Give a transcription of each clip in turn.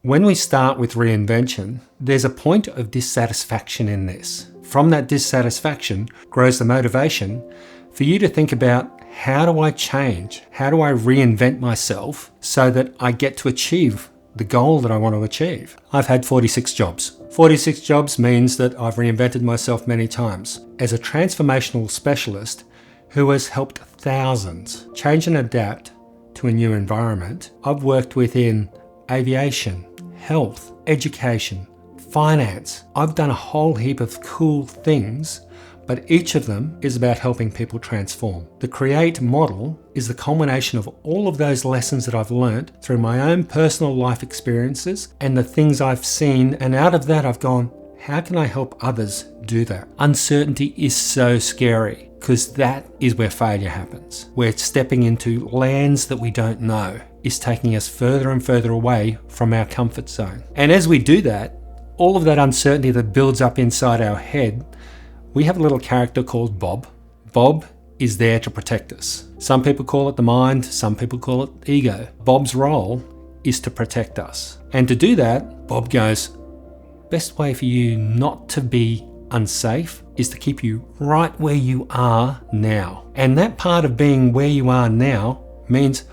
When we start with reinvention, there's a point of dissatisfaction in this. From that dissatisfaction grows the motivation for you to think about, how do I change? How do I reinvent myself so that I get to achieve the goal that I want to achieve? I've had 46 jobs. 46 jobs means that I've reinvented myself many times. As a transformational specialist who has helped thousands change and adapt to a new environment, I've worked within aviation, health, education, finance. I've done a whole heap of cool things, but each of them is about helping people transform. The Create model is the culmination of all of those lessons that I've learned through my own personal life experiences and the things I've seen, and out of that I've gone, how can I help others do that? Uncertainty is so scary because that is where failure happens. We're stepping into lands that we don't know. Is taking us further and further away from our comfort zone. And as we do that, all of that uncertainty that builds up inside our head, we have a little character called Bob. Bob is there to protect us. Some people call it the mind, some people call it ego. Bob's role is to protect us. And to do that, Bob goes, best way for you not to be unsafe is to keep you right where you are now. And that part of being where you are now means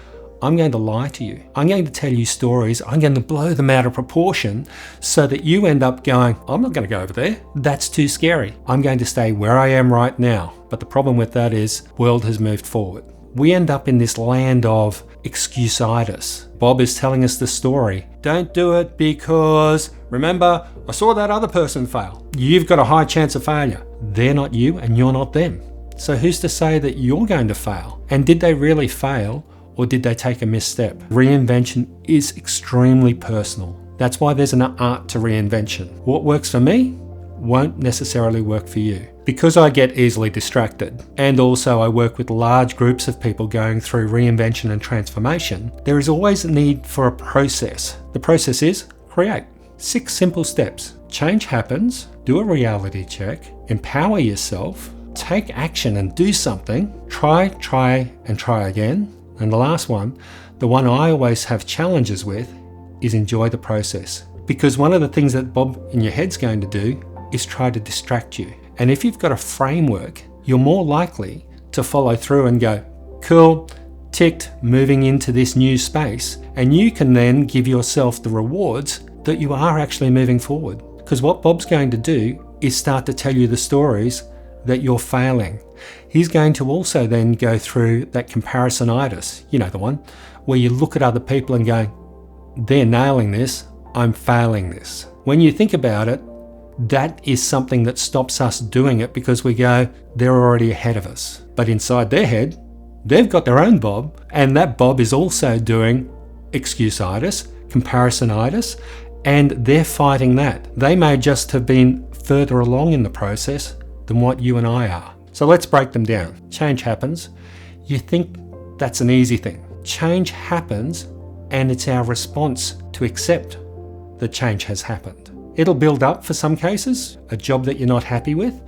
I'm going to lie to you. I'm going to tell you stories. I'm going to blow them out of proportion so that you end up going, I'm not going to go over there. That's too scary. I'm going to stay where I am right now. But the problem with that is the world has moved forward. We end up in this land of excuse-itis. Bob is telling us the story. Don't do it because, remember, I saw that other person fail. You've got a high chance of failure. They're not you and you're not them. So who's to say that you're going to fail? And did they really fail? Or did they take a misstep? Reinvention is extremely personal. That's why there's an art to reinvention. What works for me won't necessarily work for you. Because I get easily distracted, and also I work with large groups of people going through reinvention and transformation, there is always a need for a process. The process is create. 6 simple steps. Change happens, do a reality check, empower yourself, take action and do something, try, and try again. And the last one, the one I always have challenges with, is enjoy the process. Because one of the things that Bob in your head's going to do is try to distract you. And if you've got a framework, you're more likely to follow through and go, cool, ticked, moving into this new space. And you can then give yourself the rewards that you are actually moving forward. Because what Bob's going to do is start to tell you the stories that you're failing. He's going to also then go through that comparisonitis, you know, the one where you look at other people and go, they're nailing this, I'm failing this. When you think about it, that is something that stops us doing it because we go, they're already ahead of us. But inside their head, they've got their own Bob, and that Bob is also doing excuse-itis, comparisonitis, and they're fighting that. They may just have been further along in the process than what you and I are. So let's break them down. Change happens. You think that's an easy thing. Change happens, and it's our response to accept that change has happened. It'll build up for some cases, a job that you're not happy with,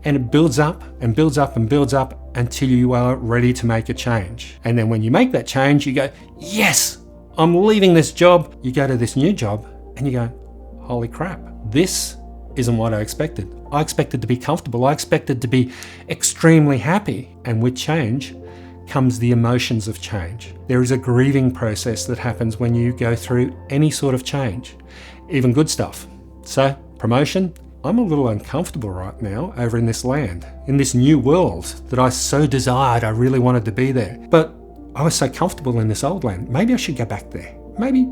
and it builds up and builds up and builds up until you are ready to make a change. And then when you make that change, you go, yes, I'm leaving this job. You go to this new job and you go, holy crap, this isn't what I expected. I expected to be comfortable. I expected to be extremely happy. And with change comes the emotions of change. There is a grieving process that happens when you go through any sort of change, even good stuff. So, promotion, I'm a little uncomfortable right now over in this land, in this new world that I so desired. I really wanted to be there. But I was so comfortable in this old land. Maybe I should go back there. Maybe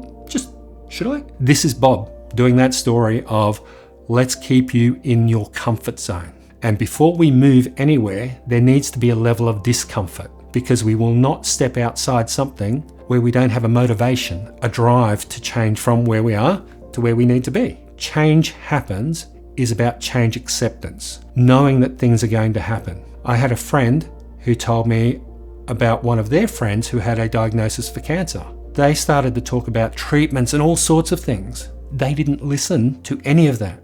should I? This is Bob doing that story of let's keep you in your comfort zone. And before we move anywhere, there needs to be a level of discomfort because we will not step outside something where we don't have a motivation, a drive to change from where we are to where we need to be. Change happens is about change acceptance, knowing that things are going to happen. I had a friend who told me about one of their friends who had a diagnosis for cancer. They started to talk about treatments and all sorts of things. They didn't listen to any of that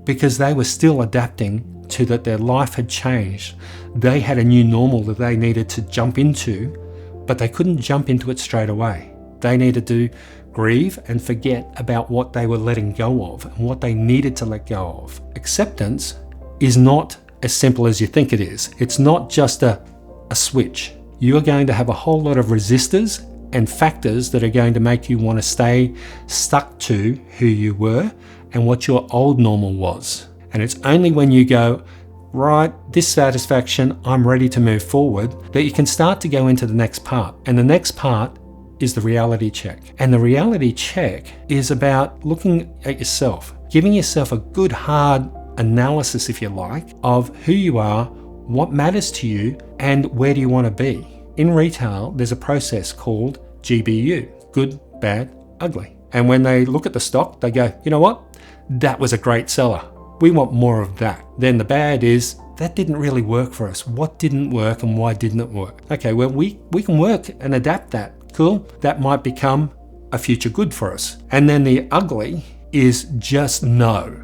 because they were still adapting to that their life had changed. They had a new normal that they needed to jump into, but they couldn't jump into it straight away. They needed to grieve and forget about what they were letting go of and what they needed to let go of. Acceptance is not as simple as you think it is. It's not just a switch. You are going to have a whole lot of resistors and factors that are going to make you want to stay stuck to who you were and what your old normal was. And it's only when you go, right, dissatisfaction, I'm ready to move forward, that you can start to go into the next part. And the next part is the reality check. And the reality check is about looking at yourself, giving yourself a good hard analysis, if you like, of who you are, what matters to you, and where do you want to be. In retail, there's a process called GBU, good, bad, ugly. And when they look at the stock, they go, you know what? That was a great seller. We want more of that. Then the bad is, that didn't really work for us. What didn't work and why didn't it work? Okay, well, we can work and adapt that. Cool. That might become a future good for us. And then the ugly is just no.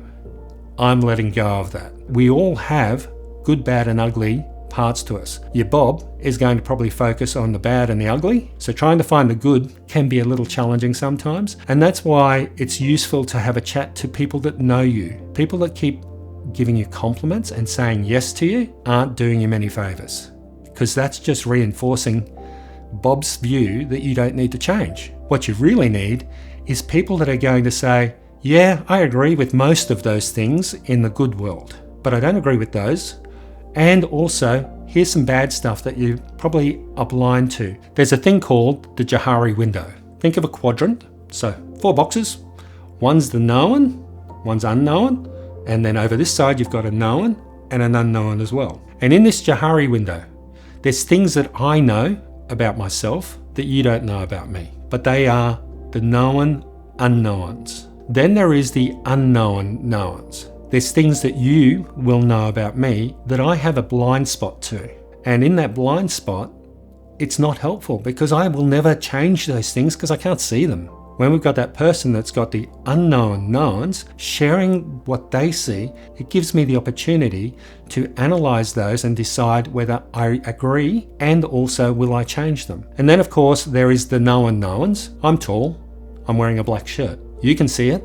I'm letting go of that. We all have good, bad, and ugly parts to us. Your Bob is going to probably focus on the bad and the ugly. So trying to find the good can be a little challenging sometimes. And that's why it's useful to have a chat to people that know you. People that keep giving you compliments and saying yes to you aren't doing you many favors, because that's just reinforcing Bob's view that you don't need to change. What you really need is people that are going to say, yeah, I agree with most of those things in the good world, but I don't agree with those. And also, here's some bad stuff that you probably are blind to. There's a thing called the Johari window. Think of a quadrant. So 4 boxes. One's the known, one's unknown, and then over this side you've got a known and an unknown as well. And in this Johari window, there's things that I know about myself that you don't know about me, but they are the known unknowns. Then there is the unknown knowns. There's things that you will know about me that I have a blind spot to. And in that blind spot, it's not helpful because I will never change those things because I can't see them. When we've got that person that's got the unknown knowns sharing what they see, it gives me the opportunity to analyze those and decide whether I agree and also will I change them. And then of course there is the known knowns. I'm tall, I'm wearing a black shirt. You can see it,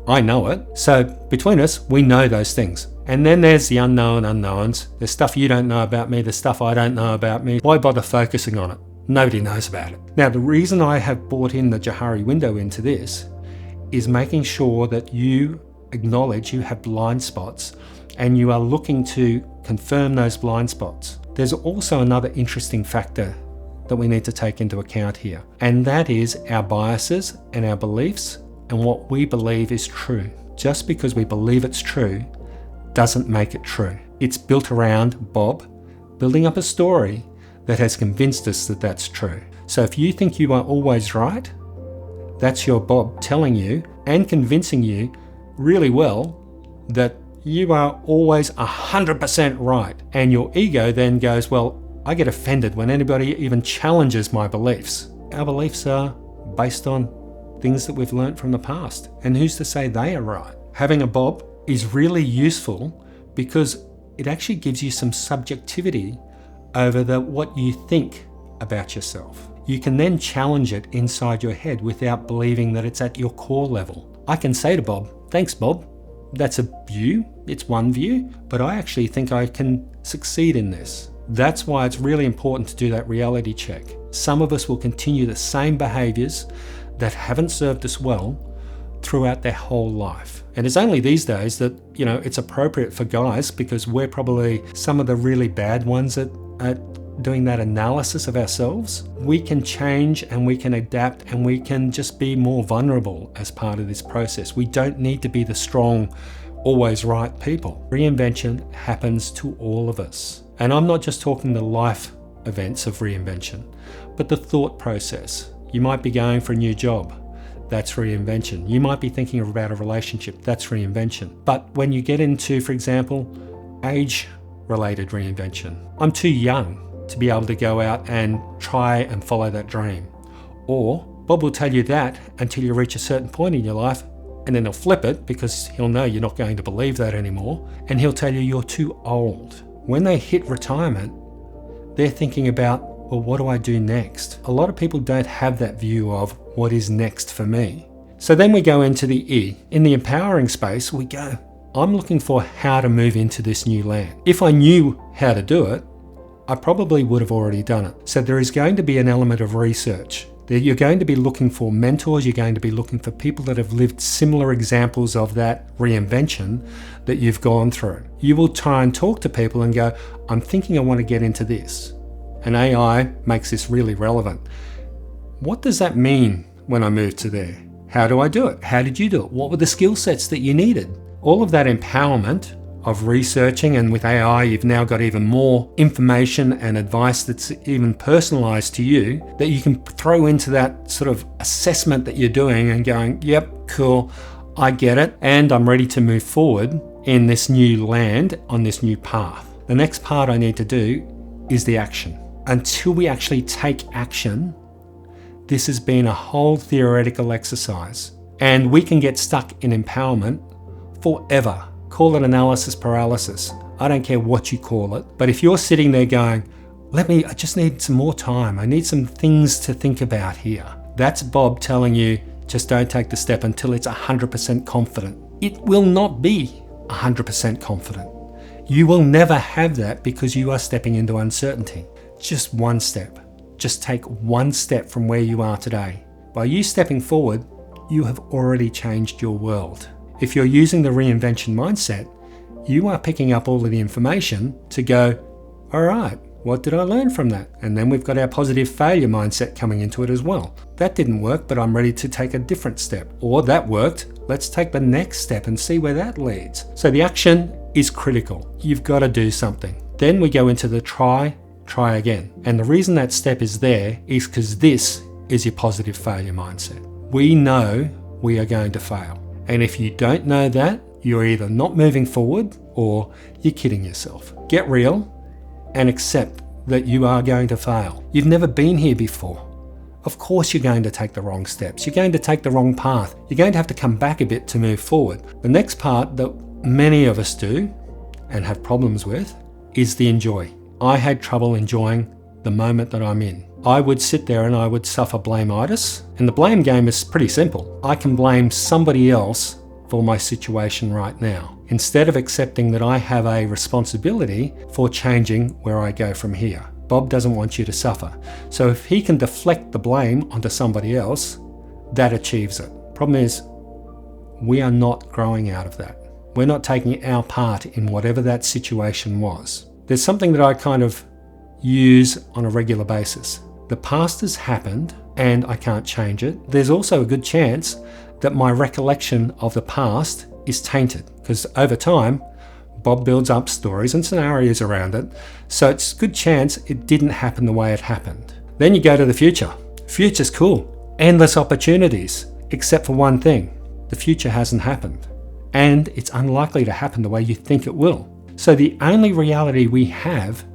I know it. So between us, we know those things. And then there's the unknown unknowns. There's stuff you don't know about me, there's stuff I don't know about me. Why bother focusing on it? Nobody knows about it. Now, the reason I have brought in the Johari window into this is making sure that you acknowledge you have blind spots and you are looking to confirm those blind spots. There's also another interesting factor that we need to take into account here, and that is our biases and our beliefs and what we believe is true. Just because we believe it's true doesn't make it true. It's built around Bob building up a story that has convinced us that that's true. So if you think you are always right, that's your Bob telling you and convincing you really well that you are always 100% right. And your ego then goes, well, I get offended when anybody even challenges my beliefs. Our beliefs are based on things that we've learned from the past. And who's to say they are right? Having a Bob is really useful because it actually gives you some subjectivity over what you think about yourself. You can then challenge it inside your head without believing that it's at your core level. I can say to Bob, thanks Bob, that's a view, it's one view, but I actually think I can succeed in this. That's why it's really important to do that reality check. Some of us will continue the same behaviors that haven't served us well throughout their whole life. And it's only these days that, it's appropriate for guys because we're probably some of the really bad ones at doing that analysis of ourselves. We can change and we can adapt and we can just be more vulnerable as part of this process. We don't need to be the strong, always right people. Reinvention happens to all of us. And I'm not just talking the life events of reinvention, but the thought process. You might be going for a new job. That's reinvention. You might be thinking about a relationship. That's reinvention. But when you get into, for example, age-related reinvention, I'm too young to be able to go out and try and follow that dream. Or Bob will tell you that until you reach a certain point in your life, and then he'll flip it because he'll know you're not going to believe that anymore, and he'll tell you you're too old. When they hit retirement, they're thinking about, well, what do I do next? A lot of people don't have that view of what is next for me. So then we go into the E. In the empowering space, we go, I'm looking for how to move into this new land. If I knew how to do it, I probably would have already done it. So there is going to be an element of research. You're going to be looking for mentors, you're going to be looking for people that have lived similar examples of that reinvention that you've gone through. You will try and talk to people and go, I'm thinking I want to get into this. And AI makes this really relevant. What does that mean when I move to there? How do I do it? How did you do it? What were the skill sets that you needed? All of that empowerment of researching, and with AI you've now got even more information and advice that's even personalized to you that you can throw into that sort of assessment that you're doing and going, yep, cool, I get it, and I'm ready to move forward in this new land, on this new path. The next part I need to do is the action. Until we actually take action, this has been a whole theoretical exercise, and we can get stuck in empowerment forever. Call it analysis paralysis. I don't care what you call it. But if you're sitting there going, I just need some more time. I need some things to think about here. That's Bob telling you, just don't take the step until it's 100% confident. It will not be 100% confident. You will never have that because you are stepping into uncertainty. Just one step. Just take one step from where you are today. By you stepping forward, you have already changed your world. If you're using the reinvention mindset, you are picking up all of the information to go, all right, what did I learn from that? And then we've got our positive failure mindset coming into it as well. That didn't work, but I'm ready to take a different step. Or that worked, let's take the next step and see where that leads. So the action is critical. You've got to do something. Then we go into the try again. And the reason that step is there is because this is your positive failure mindset. We know we are going to fail. And if you don't know that, you're either not moving forward or you're kidding yourself. Get real and accept that you are going to fail. You've never been here before. Of course you're going to take the wrong steps. You're going to take the wrong path. You're going to have to come back a bit to move forward. The next part that many of us do and have problems with is the enjoy. I had trouble enjoying the moment that I'm in. I would sit there and I would suffer blame-itis. And the blame game is pretty simple. I can blame somebody else for my situation right now, instead of accepting that I have a responsibility for changing where I go from here. Bob doesn't want you to suffer. So if he can deflect the blame onto somebody else, that achieves it. Problem is, we are not growing out of that. We're not taking our part in whatever that situation was. There's something that I kind of use on a regular basis. The past has happened and I can't change it. There's also a good chance that my recollection of the past is tainted, because over time, Bob builds up stories and scenarios around it. So it's a good chance it didn't happen the way it happened. Then you go to the future. Future's cool. Endless opportunities, except for one thing. The future hasn't happened. And it's unlikely to happen the way you think it will. So the only reality we have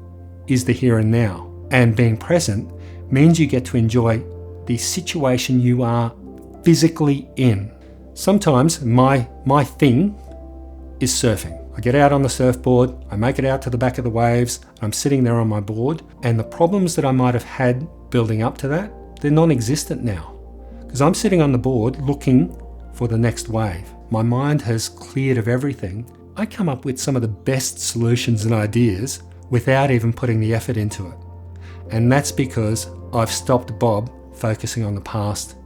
is the here and now. And being present means you get to enjoy the situation you are physically in. Sometimes my thing is surfing. I get out on the surfboard, I make it out to the back of the waves, I'm sitting there on my board, and the problems that I might have had building up to that, they're non-existent now. Because I'm sitting on the board looking for the next wave. My mind has cleared of everything. I come up with some of the best solutions and ideas without even putting the effort into it. And that's because I've stopped Bob focusing on the past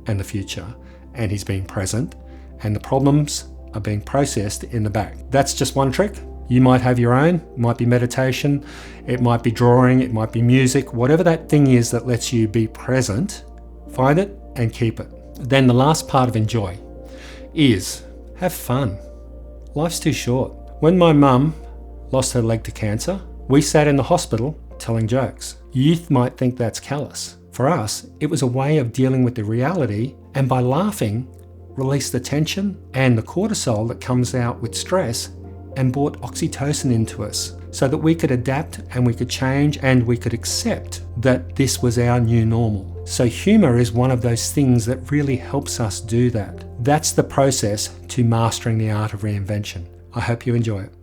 and the future, and he's being present, and the problems are being processed in the back. That's just one trick. You might have your own. It might be meditation, it might be drawing, it might be music, whatever that thing is that lets you be present, find it and keep it. Then the last part of enjoy is have fun. Life's too short. When my mum lost her leg to cancer, we sat in the hospital telling jokes. Youth might think that's callous. For us, it was a way of dealing with the reality, and by laughing, release the tension and the cortisol that comes out with stress and brought oxytocin into us so that we could adapt and we could change and we could accept that this was our new normal. So humor is one of those things that really helps us do that. That's the process to mastering the art of reinvention. I hope you enjoy it.